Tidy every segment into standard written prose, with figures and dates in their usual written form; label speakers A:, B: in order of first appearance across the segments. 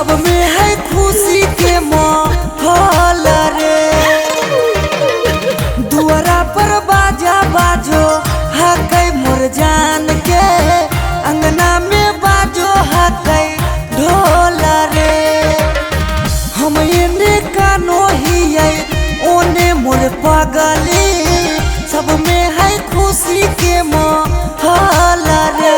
A: सब में है खुशी के माहौल रे। दुआरा पर बाजा बाजो हकै मोर जान के, अंगना में बाजो हकै ढोल रे। हम एने कानो हियै ओने मोर पगली, सब में है खुशी के माहौल रे।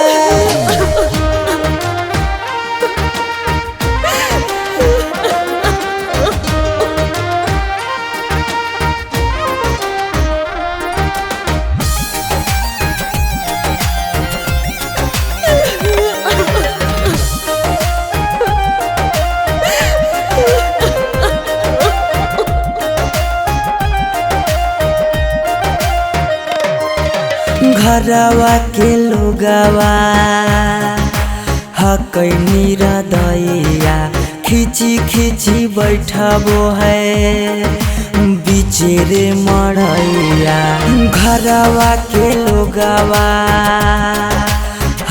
A: घरवा के लोगवा हकै निरदैया, खिची खिची बैठबो है बीचे रे मड़ैया। घरवा के लोगवा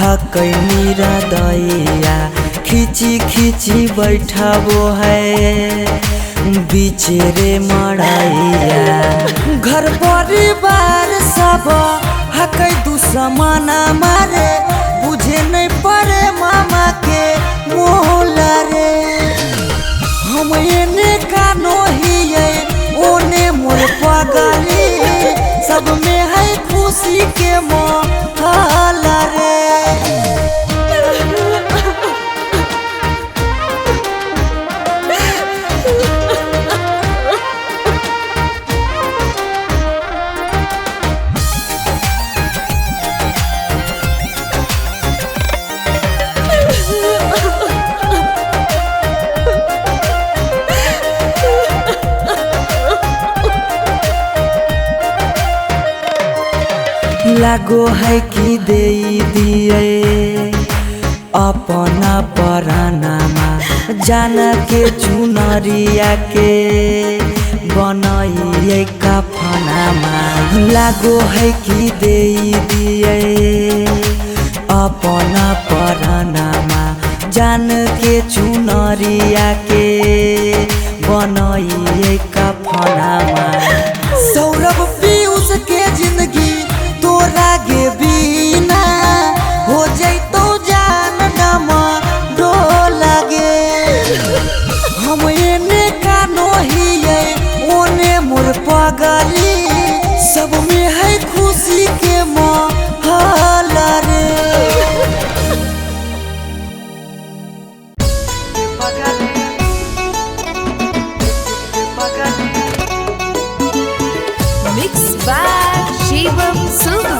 A: हकै निरदैया, खिची खिची बैठबो है बीचे रे मड़ैया। घर परिवार सब हकै दुश्मना मारे, बुझे नहीं पड़े मामा के मोल रे। हम एने कानो हियै ओने मोर पगली, सब में है खुशी के माहौल रे। लागो है कि दे दिए अपना परानामा, जान के चुनरिया के बनाइए कफनामा। लागो है कि दे दिए अपना परानामा, जान के चुनरिया के बनाइए कफनामा। सौरभ पीयूष के जिंदगी तोरा गे बिना हो जैतो जान नमा डोल गे। हम एने कानो हियै ओने मोर पगली, सब में है खुशी के माहौल रे।
B: Mixed by Shivam Suma.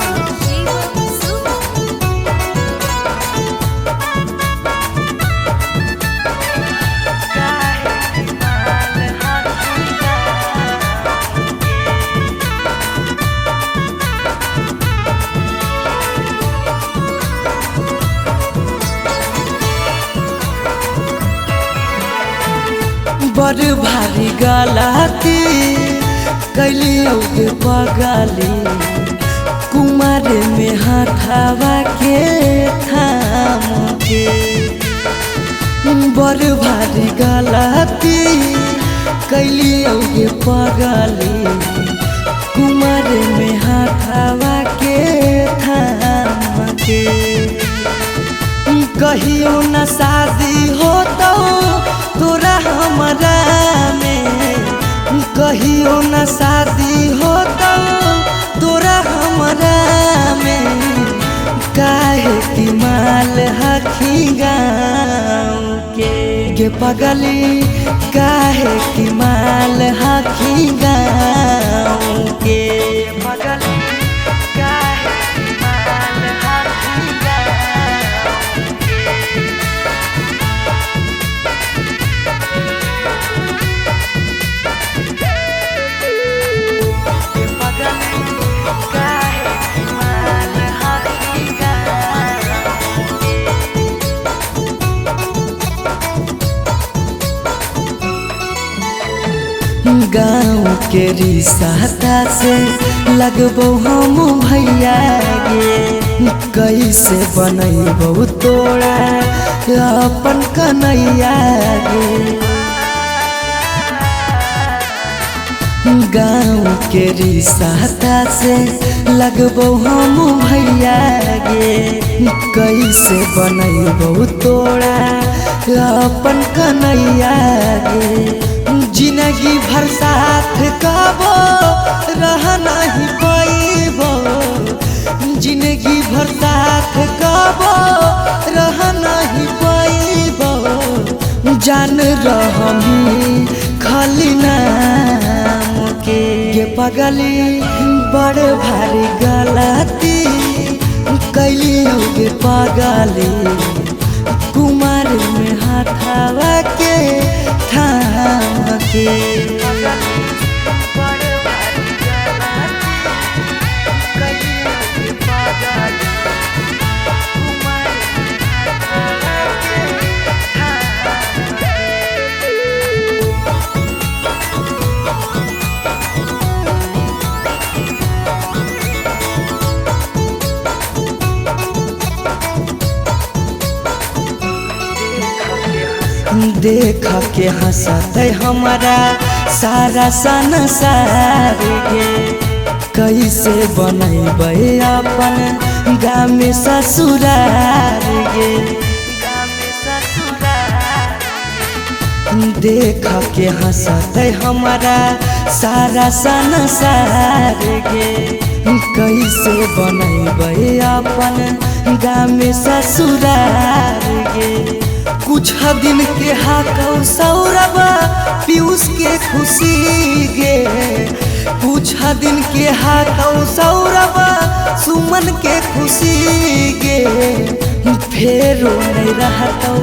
A: बड़ भारी गलती कैलियो गे पगली, कुमार में हाथवा के थाम के। बड़ भारी गलती कैलियो गे पगली, कुमार में हाथवा के थाम के। कहियो न शादी होतो तोरा हमरा में, कहियो न शादी होतो तोरा हमरा में। काहे कि माल हखी गाँव के गे पगली, काहे कि माल हखी गाँव के पगली। गाँव के रिश्ता से लगबो हम भैया गे, कैसे बनैबौ तोड़ा अपन कन्हैया गे। गाँव के रिश्ता से लगबौ हम भैया गे। कैसे बनैबौ तोड़ा अपन कन्हैया गे। जिंदगी भर साथ कबो रह नहीं पैबो। जिंदगी भर साथ कबो रह नहीं पैबो। जान रहमी खाली नाम के पगली बड़ भारी गलती कैली गे पगली। कुमार में हाथावा के थाम के देख के हंसते हमारा सारा संसार गे। कैसे बनैबै अपन गाँव में ससुरार गे। देख के हंसते हमारा सारा संसार गे। कैसे बनैबै अपन गाँव में ससुरार गे। कुछ दिन के हाकौ सौरभ पीयूष के खुशी गे। कुछ दिन के हाकौ सौरभ सुमन के खुशी गे। फेरो नहीं रहतौ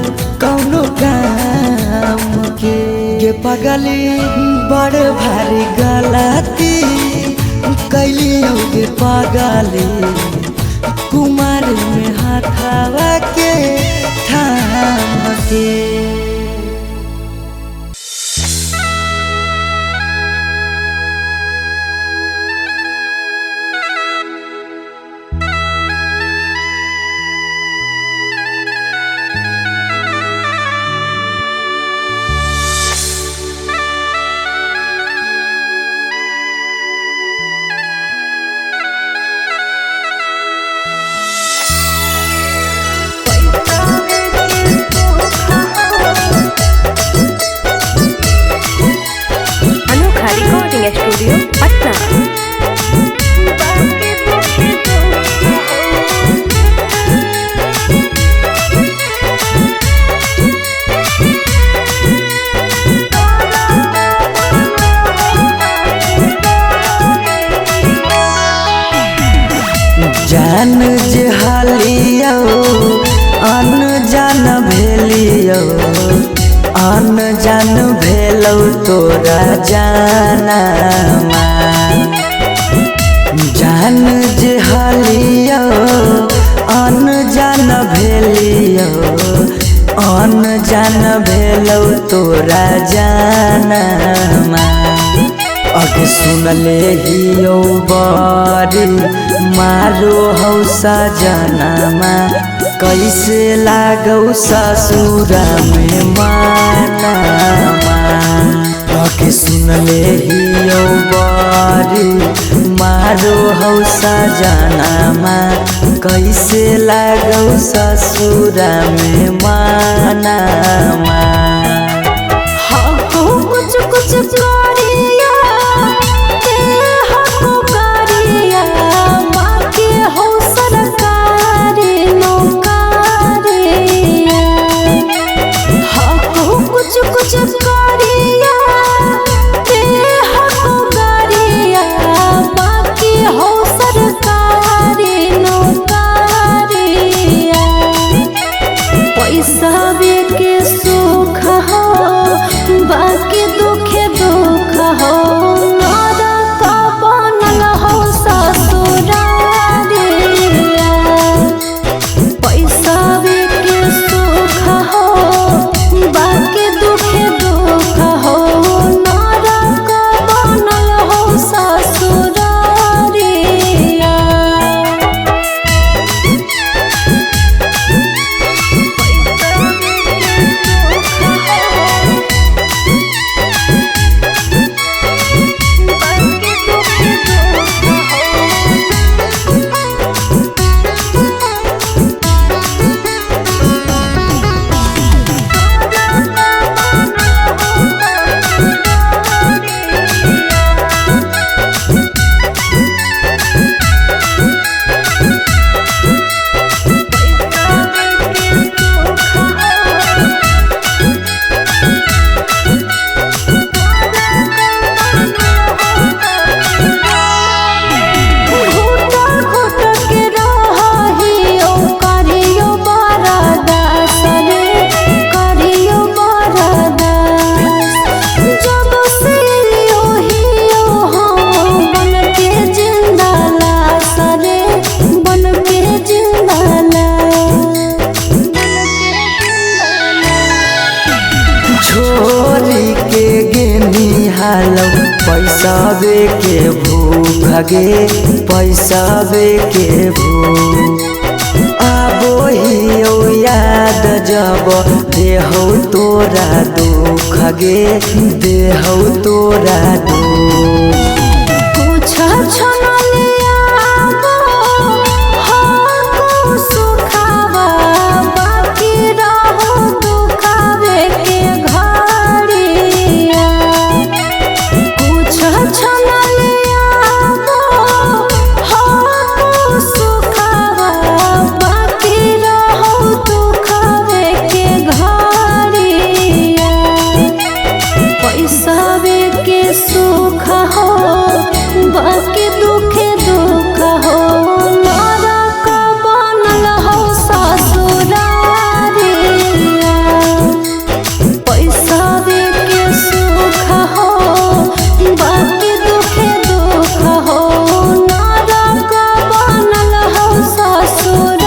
A: कौनो काम के पगली बड़ भारी गलती कैली गे पगली। कुमार में हाथावा के थाम के
B: स्टूडियो पटना।
A: जान जे हालियो अन जान भेलियो। अन जान भेलौ तोरा जाना। जान जे हालियो अन जान भेलियो। अन जान भेलौ तोरा जाना। अग सुनले हियो बड़ी मारो हौ सजनमा। कैसे लागौ ससुरा में मानमा। अग सुनले हियो बड़ी मारो हौ सजनमा। कैसे लागौ ससुरा में मानमा।
B: कुछ कुछ करिया ते हमको करिया। माँ के हो सरकारी नौकरिया। कुछ कुछ करिया ते हमको करिया। माँ के हो सरकारी नौकरिया। पैसा के सुख
A: पैसावे के भूख गे पैसावे के भूख आबो ही याद जब देहौ तोरा दुख गे देहौ तोरा दुख
B: कुछ सुख हो बाकी दुखे दुख हो नरक बनल हो ससुरारिया पैसावे के सुख हो बाकी दुखे दुख हो नरक बनल हो ससुरारिया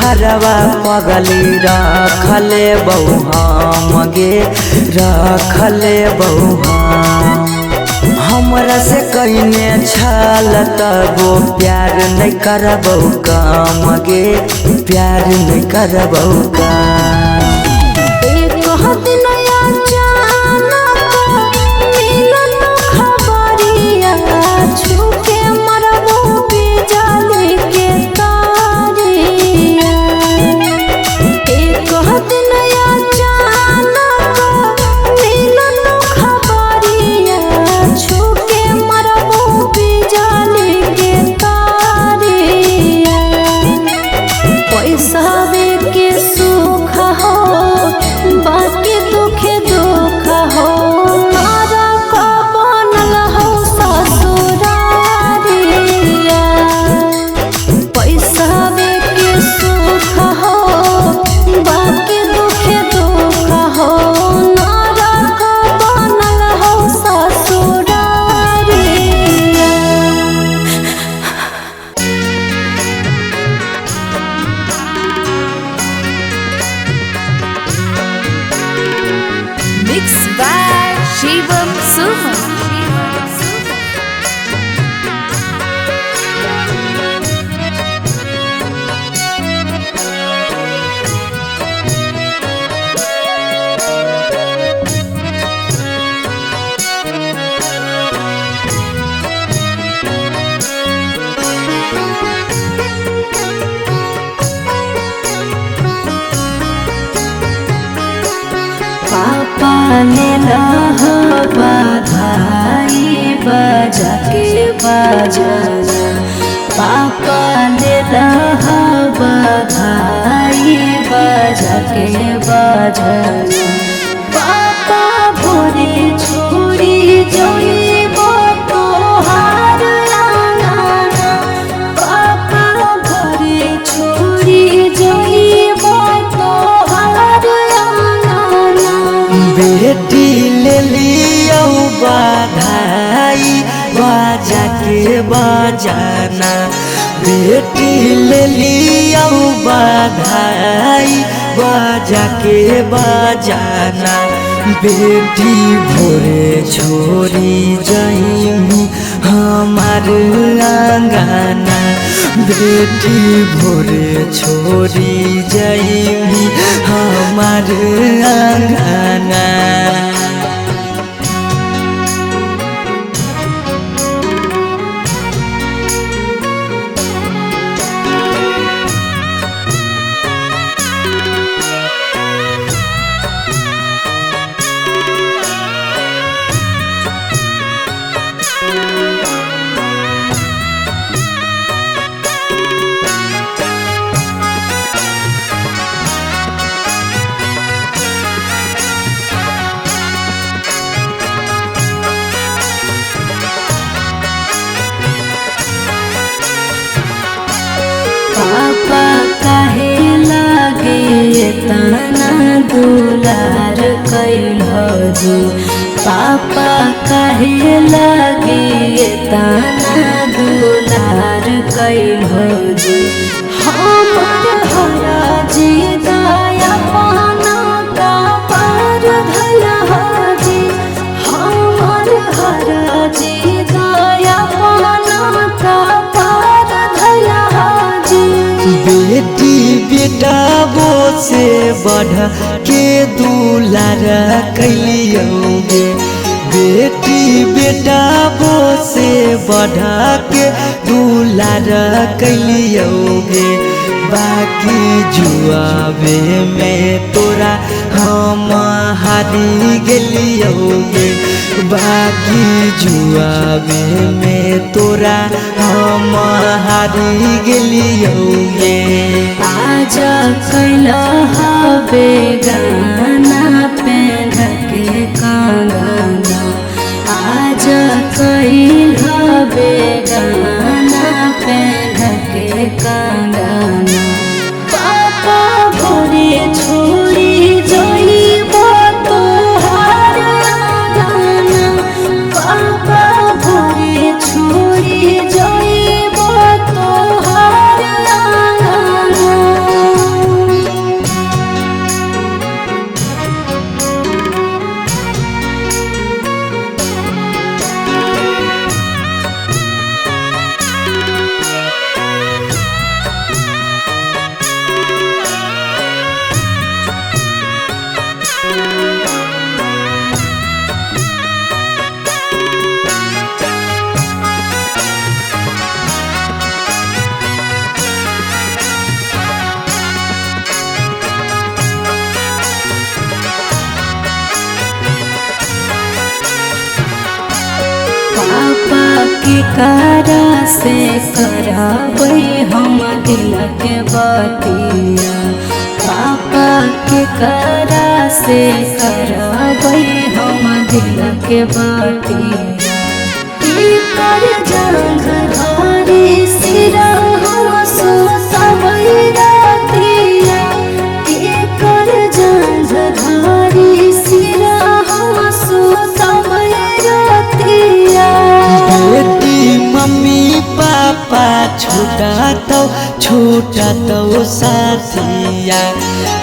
A: हरवा पगली रखले बहुम गे रखले बहुम हमरा से कईने छल तबो प्यार नहीं करबौ काम गे प्यार नहीं करबौ काम
B: पैसावे के सुख हो बाकी दुखे दुख हो नरक बनल हो ससुरारिया पैसावे के सुख हो बाकी दुखे दुख हो नरक बनल हो ससुरारिया
C: Mixed by Shivam Suman.
B: पापा ने बधाई बजा के बजाना पापा ने बधाई बजा के बजाना पापा भोरे छोड़ी जइबो तोहार आंगना पापा भोरे छोड़ी जइबो तोहार आंगना
A: बेटी ले लियो बधाई बजा के बजाना बेटी ले लियो बधाई बजा के बजाना बेटी भोरे छोड़ी जाइमी हमार आंगना बेटी भोरे छोड़ी जाइबी हमार आंगना।
B: पापा काहे लागे तना दुलार कैल जी। पापा काहे लागे तना दुलार कैल जी। हमर हरा जी दया पाना का पार धया जी। हमर हरा जी दया पाना का पार धया जी।
A: बेटी बेटा वो से बढ़ के दुलार कैलियोगे। बेटी बेटा वो से बढ़ के दुलार कैलियोगे। बाकी जुआवे में तोरा हम हारी गेलियोगे। बाकी जुआवे में तोरा हम हारी गेलियोगे।
B: आज कैल हवे गाना पेंध के कंगना। आज कैल हवे गाना पेंध के कंगना। पापा भोरे छोड़ी जइबो तोहार आंगना। पापा भोरे छोड़ी जइबो तोहार आंगना। पापा के करा से कराबै हम दिल के बतिया। पापा के करा से कराबै हम दिल के बतिया। कर जंग धारी सिरा हम सुतबै रातिया। कर जंग धारी सिरा हम सुतबै रातिया।
A: बेटी मम्मी पापा छूटा तो साथिया।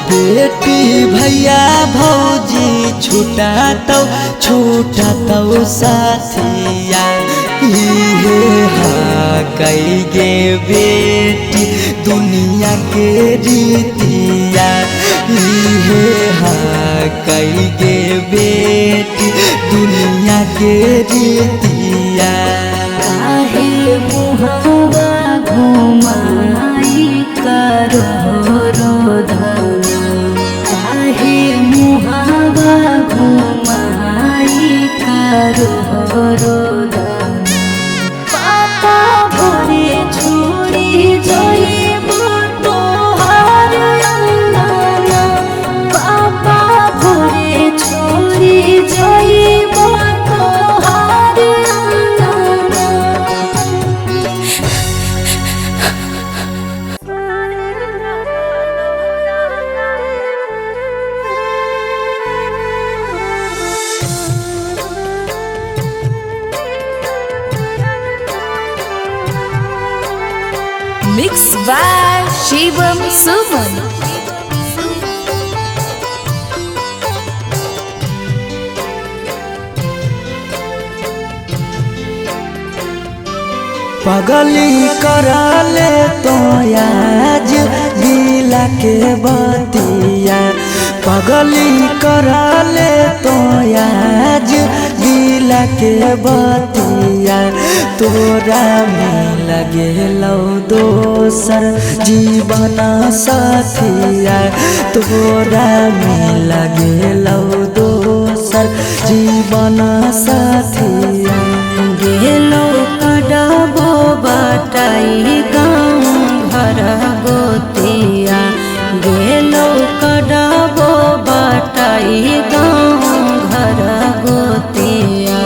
A: बेटी भैया भौजी छूटा तो साथिया। इहे हा कई गे बेटी दुनिया के रीतिया। इहे हा कई गे बेटी दुनिया के रीतिया।
B: काहे मुहवा घुमाई करो रोधना। काहे मुहवा घुमाई करो रोधना। पापा भोरे छोड़ी जइबो तोहार आंगना। पापा भोरे छोड़ी जइबो तोहार आंगना।
C: Mixed by Shivam Suman.
A: पगली करा ले तो आज दिला के बतिया पगली करा ले तो आज दिला के बतिया तोरा में लगे लो दोसर जीवन साथिया तोरा में लगे लो दोसर जीवन साथिया
B: गेलो कडाबो बटाई गाँव घर गोतिया गेलो कडाबो बटाई गाँव घर गोतिया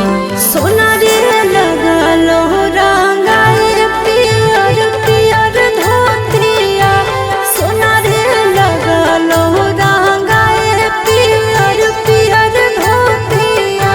B: सोना रे लगलो रंगाए पियर पियर धोतिया सोना रे लगलो रंगाए पियर पियर धोतिया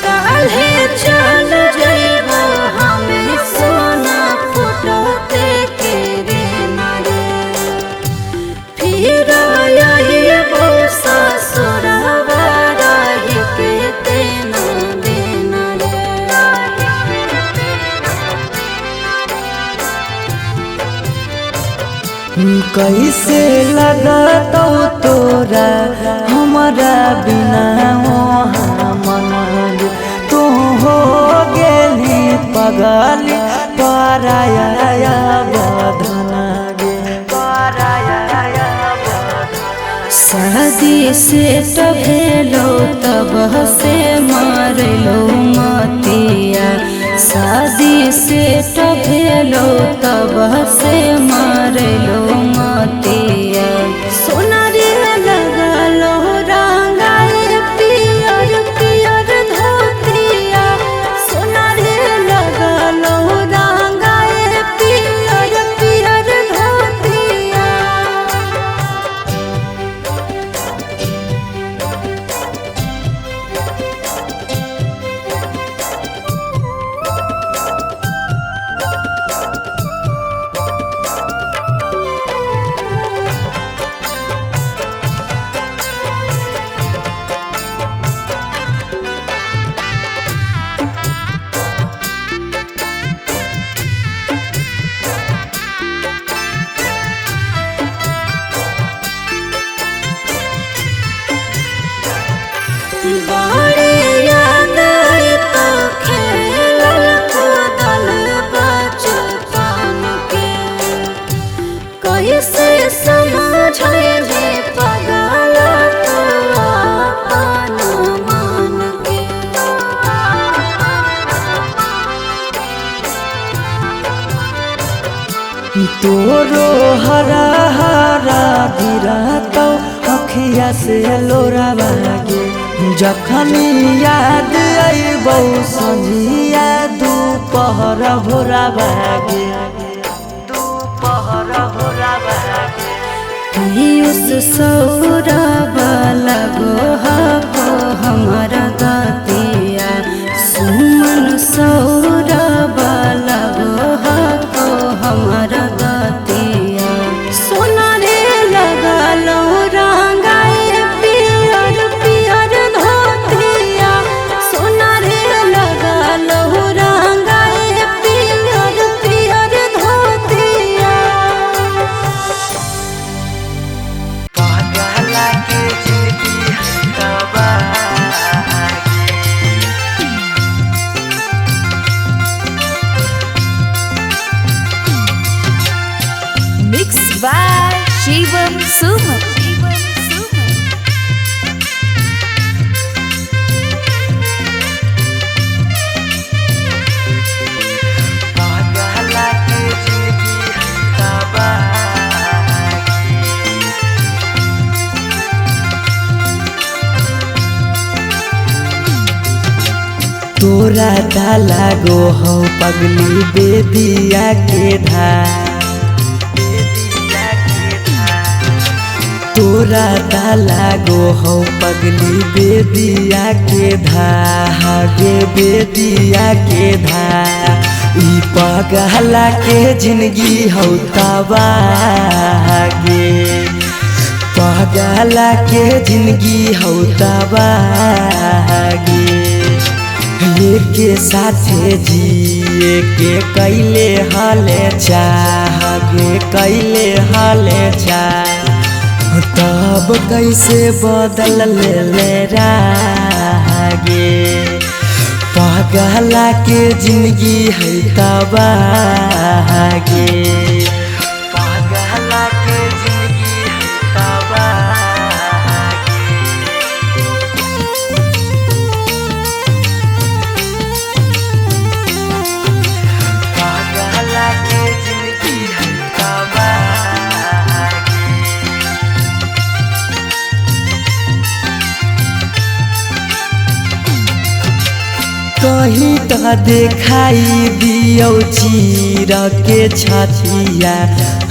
B: काल्हे चल जइबो हमें सोना फोटो देखे रे मारे फिर आइबो ससुरवा रही के देना देना
A: कैसे लगतो तोरा हमारा बिना मन तू हो गेली पगली पराया बधना गे पराया
B: शादी से तो भेलो तब से मारलो मतिया शादी से तो भेलो तब से मारलो मतिया सोना रे लगलो रंगाए पियर पियर धोतिया सोना रे लगलो रंगाए पियर पियर धोतिया बड़ी याद आई तो खेलल कूदल बचपन के कैसे समझाइबे पगल तो अपन मन के
A: तोरो हरा हरा गिरतो अखिया से लोरा बागे जखनी याद आइबो संझिया दोपहर भोरा बागे दोपहर भोरा बागे
B: पीयूष सौरभ लगो हको हमारा गतिया सुमन सौरभ लगो हको हमारा गतिया सोना रे लगलो रंगाए पियर पियर धोतिया सोना रे लगलो रंगाए पियर पियर धोतिया
A: पागला के जिंदगी तबाह
C: Mixed by Shivam Suman.
A: पागला के जिंदगी तबाह तोरा ता लागो हो पगली बेदिया के धार, तोरा ता लागो हो पगली बेदिया के धागे बेदिया के धार। ई पगला के जिंदगी हो तबागे, पगला के जिंदगी हो तबागे। के साथे जिए के कैले हाले चाहगे कैले हाले चाह, तब कैसे बदल ले रागे। पगला के जिंदगी है तबागे, पगला के जिंदगी है तबागे। पगला के जिंदगी है तबागे। कहीं तो देखाई दियो चीर के छतिया,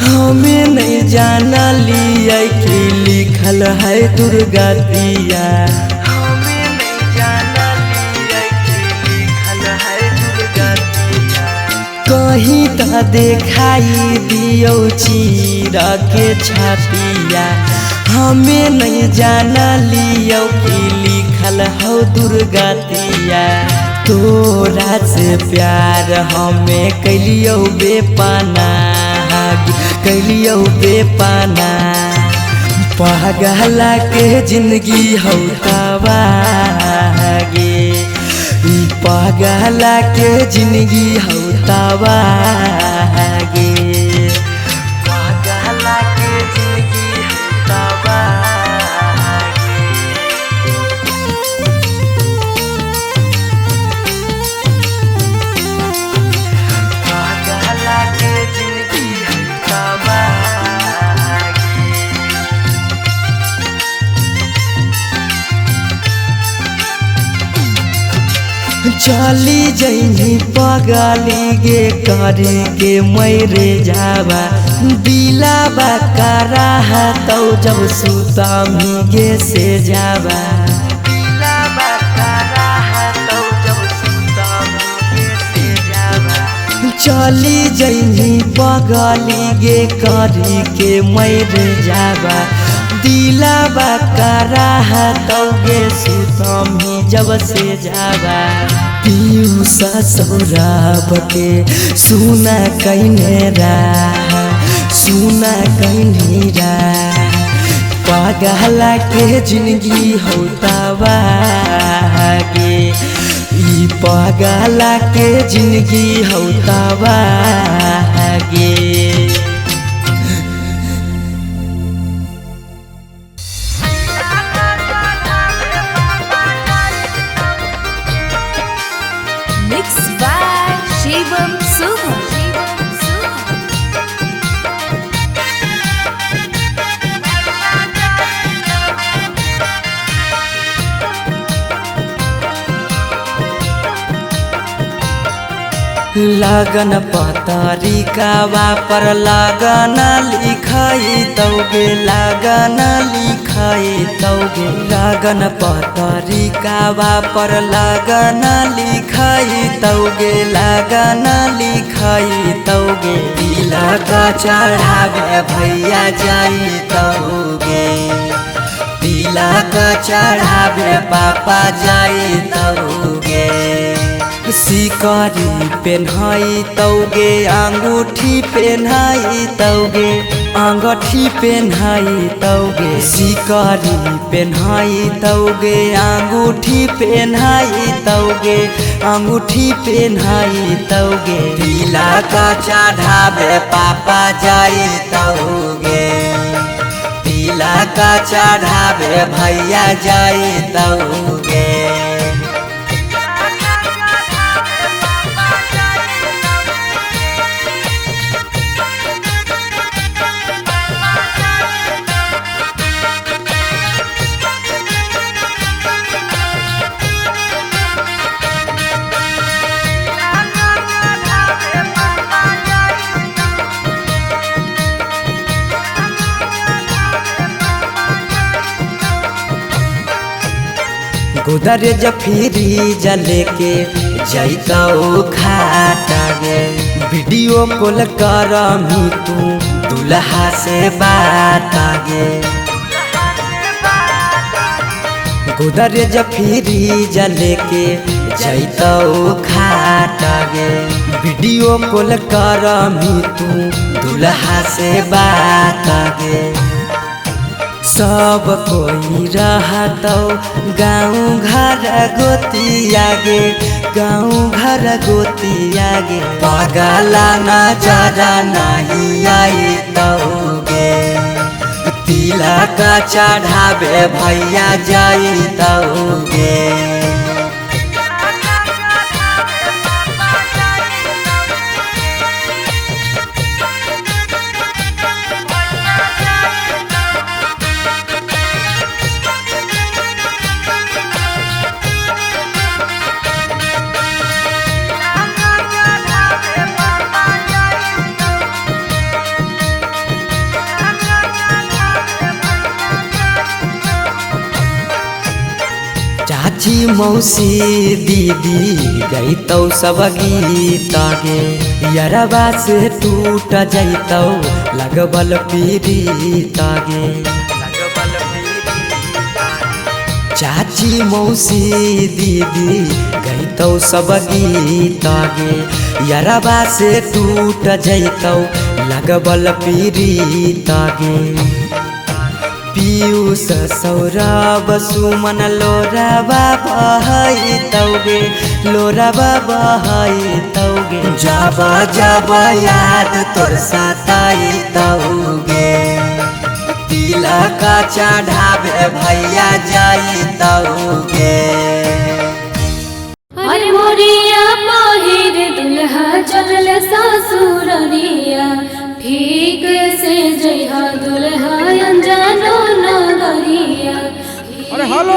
A: हमें नहीं जाना लिया कि लिखल है दुर्गतिया, हमें नहीं जाना लिया कि लिखल है दुर्गतिया। कहीं तो देखाई दियो चीर के छतिया, हमें नहीं जाना लियो कि लिखल हो दुर्गतिया। तोरा से प्यार हमें कैलियो बेपाना, कैलियो बेपाना। पगला के जिंदगी हो तबागे, ई पगला के जिंदगी हो तबागे, पगला के जिंदगी हो तबागे। चली जैनी पगली गे करे के मैरे जावा, दिलाबा करा तो जब सुता गे से जावा, दिलाबा करा तो जब सुता गे से जावा। चली जैनी पगली गे करे के मैरे जावा, दिलाबा करा तो गे सुता जब से जावा। पीयू ससुराब के सुना कहने रा, सुना कहने रा। पगला के जिंदगी हो तबागे, ई पगला के जिंदगी हो तबागे।
C: Mixed by Shivam Suman.
A: लगन पतरिकावा पर लगन लिखाई तौगे, लगन लिखाई तौगे। लगन पतरिकावा पर लगन लिखाई तौगे, लगन लिखाई तौगे। तिलक चढ़ावे भैया जाई तौगे, तिलक चढ़ावे पापा जाई तौगे। सिकरी पेन्हाई तौगे, अंगूठी पेन्हाई तौगे, अंगूठी पेन्हाई तौगे। सिकरी पेन्हाई तौगे, अंगूठी पेन्हाई तौगे, अंगूठी पेन्हाई तौगे। तिलक चढ़ावे पापा जाई तौगे, तिलक चढ़ावे भैया जाई तौगे। गोदरेज फ्रिज लेके जैतौ खाटा गे वीडियो कॉल कर तू दुल्हा से बात गे गोदरेज फ्रिज लेके जैतौ खाटा गे वीडियो कॉल कर तू दुल्हा से बात गे सब कोई रहतौ गाँव घर गोतिया गे गाँव घर गोतिया गे पगला नजर नहीं आइतौगे तिलक चढ़ावे भैया जैतौगे चाची मौसी दीदी गईतौ सब गीत गे यरबा से टूट जैतौ लगबल पीड़ित गे चाची मौसी दीदी गईतौ सब गीत गे यरबा से टूट जैतौ लगबल पीड़ित गे पीयूष सौरभ सुमन लोराबा बहैतौगे लोराबा बहैतौगे जब जब याद तोर सताइतौगे तिलक चढ़ावे भैया जैतौगे
B: अरे मोरिया पहिर दुल्हा चलल ससुररिया ठीक से जइहा दुल्हा अनजानो नगरिया।
D: अरे हेलो,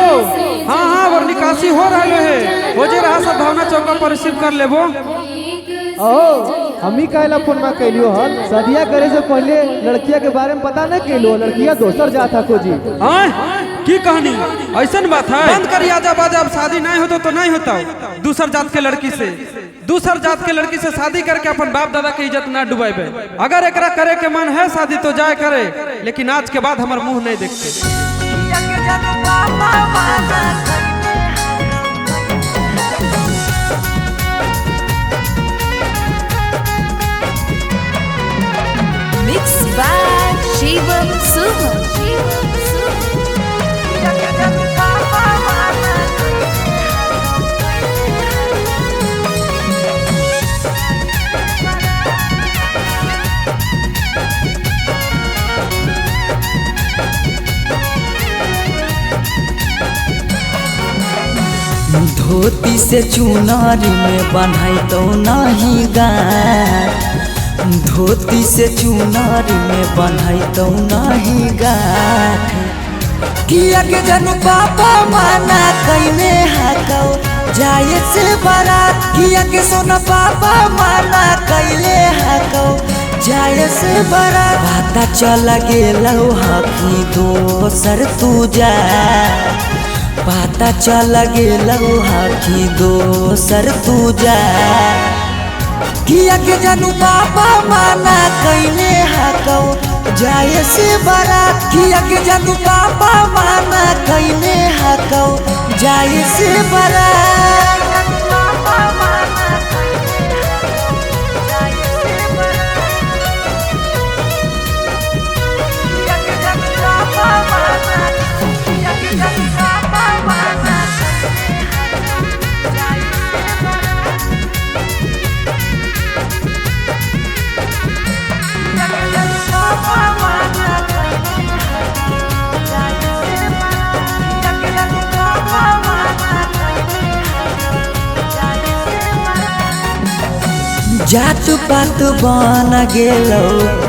D: हाँ और निकासी हो रहे है हो जे रहा सब भावना चौका पर रिसीव कर लेबो।
E: हमी कहला फोन में कैलियो हल शादिया करे से पहले लड़किया के बारे में पता नहीं कैलो लड़किया दोसर जाता खोजी।
D: की कहानी ऐसन बात है बंद कर आजा बाजा अब शादी नहीं होता तो नहीं होता दूसर जात के लड़की से शादी करके अपन बाप दादा के इज्जत ना डुबाइबे। अगर एकरा करे के मन है शादी तो जाए करे लेकिन आज के बाद हमार मुंह नहीं देखते।
C: Mixed by Shivam Suman.
A: धोती से चुनारी में बन्हाई तो नहीं गाठ धोती से चुनारी में बन्हाई तो नहीं गाठ किया के जनु पापा माना कैने हाकौ जाए से बारात किया के सोना पापा माना कैले हाकौ जाए से बारात पता चल गेलौ हकी दोसर तू जा पता चल गेलौ हकी दोसर तू जा किया के जानू पापा माना कैने हाकौ जाए से बारात किया के जानू पापा माना कैने हाकौ जाए से बारात। जात पात बन गेलौ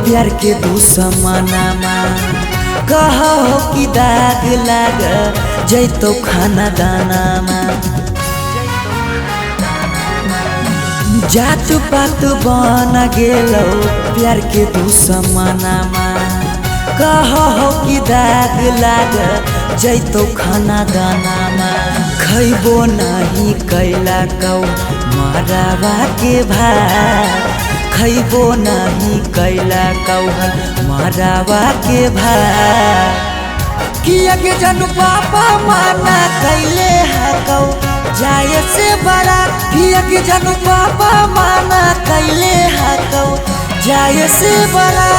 A: प्यार के दुश्मनमा कहो कि दाग लाग जैतो खाना दानामा जात पात बन गेलौ प्यार के दुश्मनमा कहो कि दाग लाग जैतो खाना दाना खैबो नहीं कैला कौ मरावा के भात खैबो नहीं कैला कौ मरावा के भात किया के जानू पापा माना कैले हकौ जाए से बड़ा किया के जानू पापा माना कैले हकौ जाए से बड़ा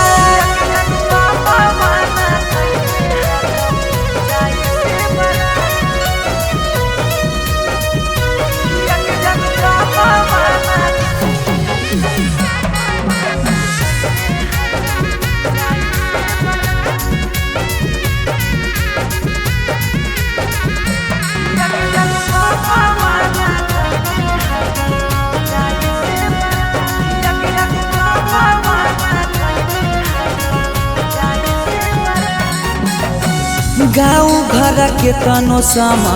A: गाँव घर के तनो समा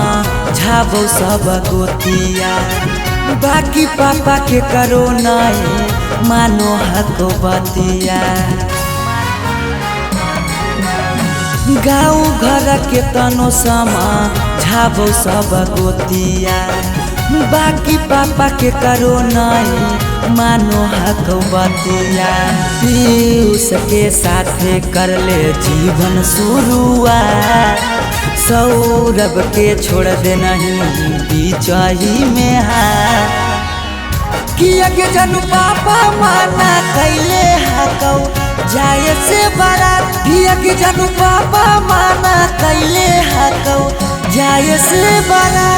A: झाबो सब गोतिया बाकी पापा के करो नहीं मानो हको बतिया गाँव घर के तनो समा झाबो सब गोतिया बाकी पापा के करो नहीं मानो हको बतिया पीयूष के साथे कर ले जीवन शुरुआत सौरभ के छोड़ दे नहीं बीचही में हाथ किया के जानू पापा माना कैले हकौ जाए से बड़ा किया के जानू पापा माना कैले हकौ जाए से बड़ा।